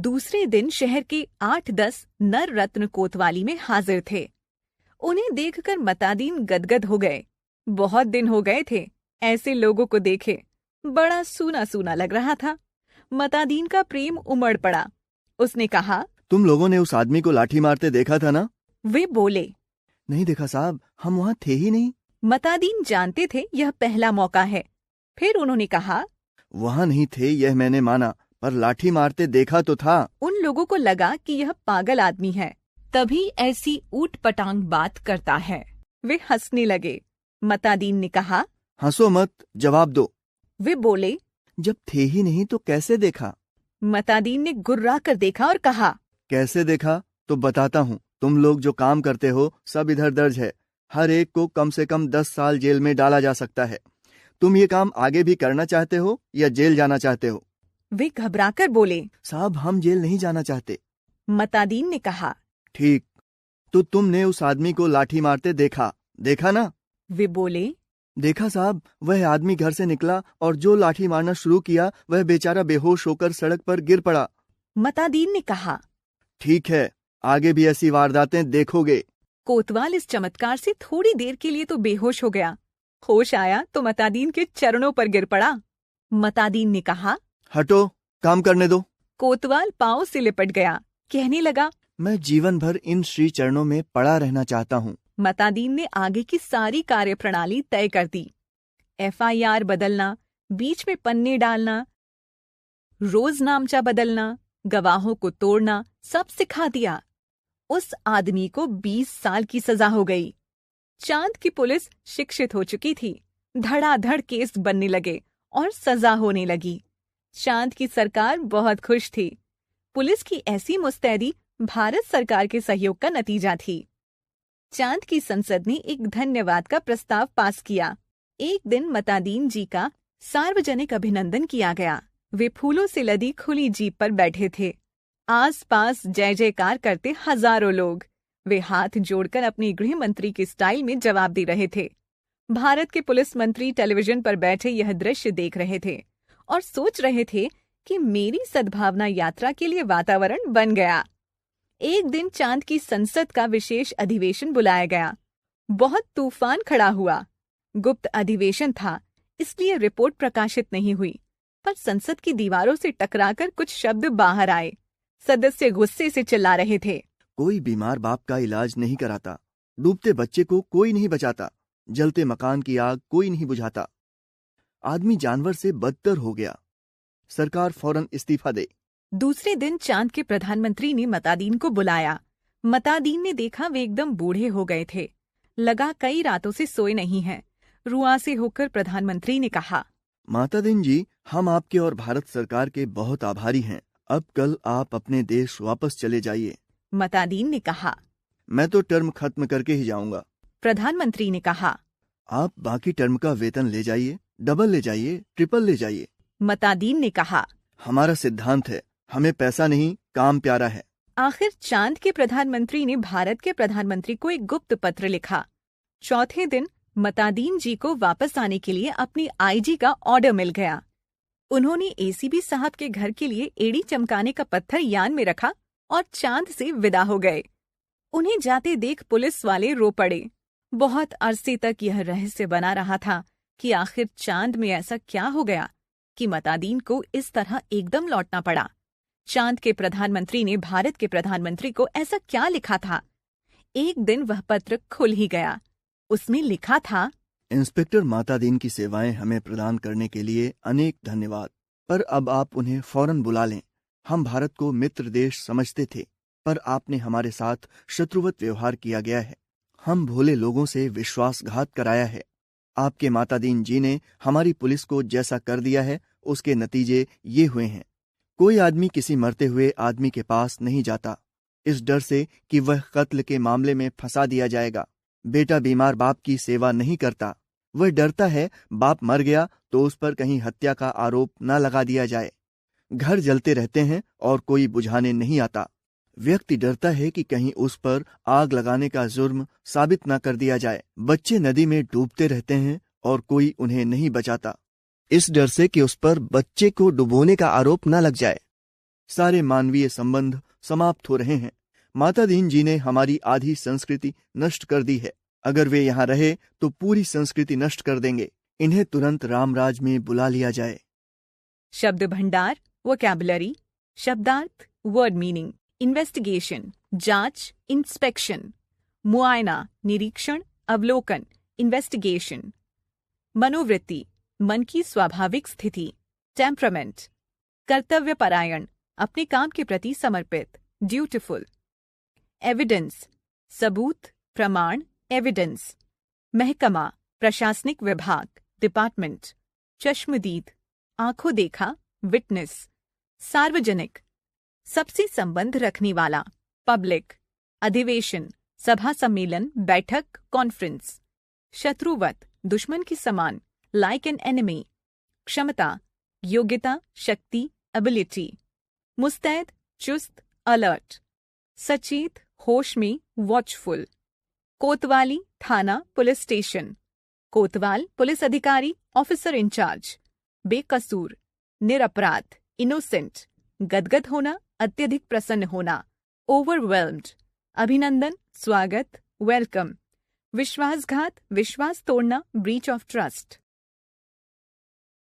दूसरे दिन शहर के 8-10 नर रत्न कोतवाली में हाजिर थे। उन्हें देखकर मतादीन गदगद हो गए। बहुत दिन हो गए थे ऐसे लोगों को देखे। बड़ा सूना सूना लग रहा था। मतादीन का प्रेम उमड़ पड़ा। उसने कहा, तुम लोगों ने उस आदमी को लाठी मारते देखा था ना? वे बोले, नहीं देखा साहब, हम वहाँ थे ही नहीं। मतादीन जानते थे यह पहला मौका है। फिर उन्होंने कहा, वहाँ नहीं थे यह मैंने माना, पर लाठी मारते देखा तो था। उन लोगों को लगा कि यह पागल आदमी है, तभी ऐसी ऊट पटांग बात करता है। वे हंसने लगे। मतादीन ने कहा, हंसो मत, जवाब दो। वे बोले, जब थे ही नहीं तो कैसे देखा? मतादीन ने गुर्रा कर देखा और कहा, कैसे देखा तो बताता हूँ। तुम लोग जो काम करते हो सब इधर दर्ज है। हर एक को कम से कम 10 साल जेल में डाला जा सकता है। तुम ये काम आगे भी करना चाहते हो या जेल जाना चाहते हो? वे घबराकर बोले, साहब हम जेल नहीं जाना चाहते। मतादीन ने कहा, ठीक, तो तुमने उस आदमी को लाठी मारते देखा ना? वे बोले, देखा साहब, वह आदमी घर से निकला और जो लाठी मारना शुरू किया वह बेचारा बेहोश होकर सड़क पर गिर पड़ा। मतादीन ने कहा, ठीक है, आगे भी ऐसी वारदातें देखोगे। कोतवाल इस चमत्कार से थोड़ी देर के लिए तो बेहोश हो गया। होश आया तो मतादीन के चरणों पर गिर पड़ा। मतादीन ने कहा, हटो, काम करने दो। कोतवाल पांव से लिपट गया। कहने लगा, मैं जीवन भर इन श्री चरणों में पड़ा रहना चाहता हूँ। मतादीन ने आगे की सारी कार्यप्रणाली तय कर दी। FIR बदलना, बीच में पन्ने डालना, रोज नामचा बदलना, गवाहों को तोड़ना, सब सिखा दिया। उस आदमी को 20 साल की सजा हो गई। चांद की पुलिस शिक्षित हो चुकी थी। धड़ाधड़ केस बनने लगे और सजा होने लगी। चांद की सरकार बहुत खुश थी। पुलिस की ऐसी मुस्तैदी भारत सरकार के सहयोग का नतीजा थी। चांद की संसद ने एक धन्यवाद का प्रस्ताव पास किया। एक दिन मतादीन जी का सार्वजनिक अभिनंदन किया गया। वे फूलों से लदी खुली जीप पर बैठे थे। आसपास जय जयकार करते हजारों लोग। वे हाथ जोड़कर अपने गृह मंत्री के स्टाइल में जवाब दे रहे थे। भारत के पुलिस मंत्री टेलीविजन पर बैठे यह दृश्य देख रहे थे और सोच रहे थे कि मेरी सद्भावना यात्रा के लिए वातावरण बन गया। एक दिन चांद की संसद का विशेष अधिवेशन बुलाया गया। बहुत तूफान खड़ा हुआ। गुप्त अधिवेशन था, इसलिए रिपोर्ट प्रकाशित नहीं हुई, पर संसद की दीवारों से टकराकर कुछ शब्द बाहर आए। सदस्य गुस्से से चिल्ला रहे थे, कोई बीमार बाप का इलाज नहीं कराता, डूबते बच्चे को कोई नहीं बचाता, जलते मकान की आग कोई नहीं बुझाता। आदमी जानवर से बदतर हो गया, सरकार फौरन इस्तीफा दे। दूसरे दिन चांद के प्रधानमंत्री ने मतादीन को बुलाया। मतादीन ने देखा वे एकदम बूढ़े हो गए थे। लगा कई रातों से सोए नहीं हैं। रुआसे होकर प्रधानमंत्री ने कहा, मातादीन जी, हम आपके और भारत सरकार के बहुत आभारी हैं। अब कल आप अपने देश वापस चले जाइए। मतादीन ने कहा, मैं तो टर्म खत्म करके ही जाऊंगा। प्रधानमंत्री ने कहा, आप बाकी टर्म का वेतन ले जाइए, डबल ले जाइए, ट्रिपल ले जाइए। मतादीन ने कहा, हमारा सिद्धांत है, हमें पैसा नहीं, काम प्यारा है। आखिर चांद के प्रधानमंत्री ने भारत के प्रधानमंत्री को एक गुप्त पत्र लिखा। चौथे दिन मतादीन जी को वापस आने के लिए अपनी IG का ऑर्डर मिल गया। उन्होंने ACP साहब के घर के लिए एड़ी चमकाने का पत्थर यान में रखा और चांद से विदा हो गए। उन्हें जाते देख पुलिस वाले रो पड़े। बहुत अरसे तक यह रहस्य बना रहा था कि आखिर चांद में ऐसा क्या हो गया कि मतादीन को इस तरह एकदम लौटना पड़ा। चांद के प्रधानमंत्री ने भारत के प्रधानमंत्री को ऐसा क्या लिखा था? एक दिन वह पत्र खुल ही गया। उसमें लिखा था, इंस्पेक्टर मातादीन की सेवाएं हमें प्रदान करने के लिए अनेक धन्यवाद, पर अब आप उन्हें फौरन बुला लें। हम भारत को मित्र देश समझते थे, पर आपने हमारे साथ शत्रुवत व्यवहार किया गया है। हम भोले लोगों से विश्वासघात कराया है। आपके मातादीन जी ने हमारी पुलिस को जैसा कर दिया है, उसके नतीजे ये हुए हैं। कोई आदमी किसी मरते हुए आदमी के पास नहीं जाता, इस डर से कि वह कत्ल के मामले में फंसा दिया जाएगा। बेटा बीमार बाप की सेवा नहीं करता, वह डरता है बाप मर गया तो उस पर कहीं हत्या का आरोप न लगा दिया जाए। घर जलते रहते हैं और कोई बुझाने नहीं आता। व्यक्ति डरता है कि कहीं उस पर आग लगाने का जुर्म साबित न कर दिया जाए। बच्चे नदी में डूबते रहते हैं और कोई उन्हें नहीं बचाता, इस डर से कि उस पर बच्चे को डुबोने का आरोप न लग जाए। सारे मानवीय संबंध समाप्त हो रहे हैं। माता दीन जी ने हमारी आधी संस्कृति नष्ट कर दी है। अगर वे यहाँ रहे तो पूरी संस्कृति नष्ट कर देंगे। इन्हें तुरंत रामराज में बुला लिया जाए। शब्द भंडार, वोकैबुलरी, शब्दार्थ, वर्ड मीनिंग, इन्वेस्टिगेशन, जांच, इंस्पेक्शन, मुआयना, निरीक्षण, अवलोकन, इन्वेस्टिगेशन, मनोवृत्ति, मन की स्वाभाविक स्थिति, टेम्परामेंट, कर्तव्यपरायण, अपने काम के प्रति समर्पित, ड्यूटीफुल, एविडेंस, सबूत, प्रमाण, एविडेंस, महकमा, प्रशासनिक विभाग, डिपार्टमेंट, चश्मदीद, आंखों देखा, विटनेस, सार्वजनिक, सबसे संबंध रखने वाला, पब्लिक, अधिवेशन, सभा सम्मेलन, बैठक, कॉन्फ्रेंस, शत्रुवत, दुश्मन के समान, लाइक एन एनिमी, क्षमता, योग्यता, शक्ति, एबिलिटी, मुस्तैद, चुस्त, अलर्ट, सचेत, होश में, वॉचफुल, कोतवाली, थाना, पुलिस स्टेशन, कोतवाल, पुलिस अधिकारी, ऑफिसर इंचार्ज, बेकसूर, निरपराध, इनोसेंट, गदगद होना, अत्यधिक प्रसन्न होना, ओवरवेल्म्ड, अभिनंदन, स्वागत, वेलकम, विश्वासघात, विश्वास तोड़ना, ब्रीच ऑफ ट्रस्ट।